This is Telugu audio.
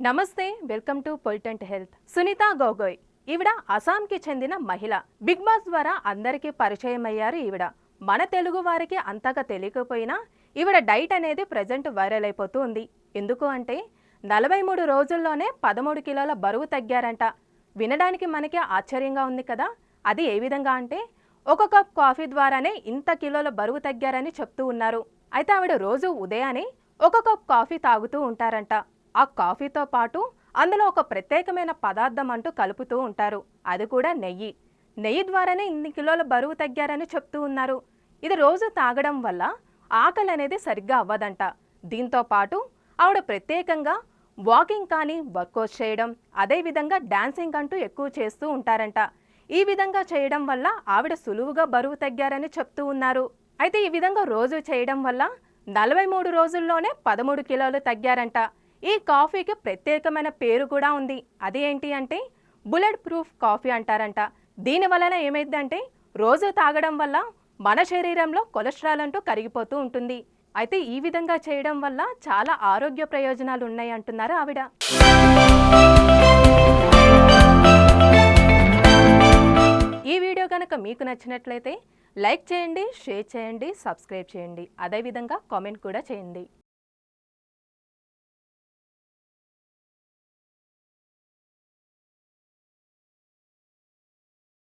నమస్తే, వెల్కమ్ టు పొలిటెంట్ హెల్త్. సునీత గొగోయ్ ఈవిడ అస్సాంకి చెందిన మహిళ. బిగ్ బాస్ ద్వారా అందరికీ పరిచయం అయ్యారు ఈవిడ. మన తెలుగు వారికి అంతగా తెలియకపోయినా ఈవిడ డైట్ అనేది ప్రజెంట్ వైరల్ అయిపోతూ ఉంది. ఎందుకు అంటే 43 రోజుల్లోనే 13 కిలోల బరువు తగ్గారంట. వినడానికి మనకి ఆశ్చర్యంగా ఉంది కదా. అది ఏ విధంగా అంటే ఒక కప్ కాఫీ ద్వారానే ఇంత కిలోల బరువు తగ్గారని చెప్తూ ఉన్నారు. అయితే ఆవిడ రోజు ఉదయాన్నే ఒక కప్ కాఫీ తాగుతూ ఉంటారంట. ఆ కాఫీతో పాటు అందులో ఒక ప్రత్యేకమైన పదార్థం అంటూ కలుపుతూ ఉంటారు. అది కూడా నెయ్యి. నెయ్యి ద్వారానే ఇన్ని కిలోల బరువు తగ్గారని చెప్తూ ఉన్నారు. ఇది రోజు తాగడం వల్ల ఆకలి అనేది సరిగ్గా అవ్వదంట. దీంతో పాటు ఆవిడ ప్రత్యేకంగా వాకింగ్ కానీ వర్కౌట్ చేయడం, అదేవిధంగా డాన్సింగ్ అంటూ ఎక్కువ చేస్తూ ఉంటారంట. ఈ విధంగా చేయడం వల్ల ఆవిడ సులువుగా బరువు తగ్గారని చెప్తూ ఉన్నారు. అయితే ఈ విధంగా రోజు చేయడం వల్ల 43 రోజుల్లోనే 13 కిలోలు తగ్గారంట. ఈ కాఫీకి ప్రత్యేకమైన పేరు కూడా ఉంది. అది ఏంటి అంటే బుల్లెట్ ప్రూఫ్ కాఫీ అంటారంట. దీని వలన ఏమైందంటే రోజు తాగడం వల్ల మన శరీరంలో కొలెస్ట్రాల్ అంటూ కరిగిపోతూ ఉంటుంది. అయితే ఈ విధంగా చేయడం వల్ల చాలా ఆరోగ్య ప్రయోజనాలు ఉన్నాయి అంటున్నారు ఆవిడ. ఈ వీడియో కనుక మీకు నచ్చినట్లయితే లైక్ చేయండి, షేర్ చేయండి, సబ్స్క్రైబ్ చేయండి. అదేవిధంగా కామెంట్ కూడా చేయండి.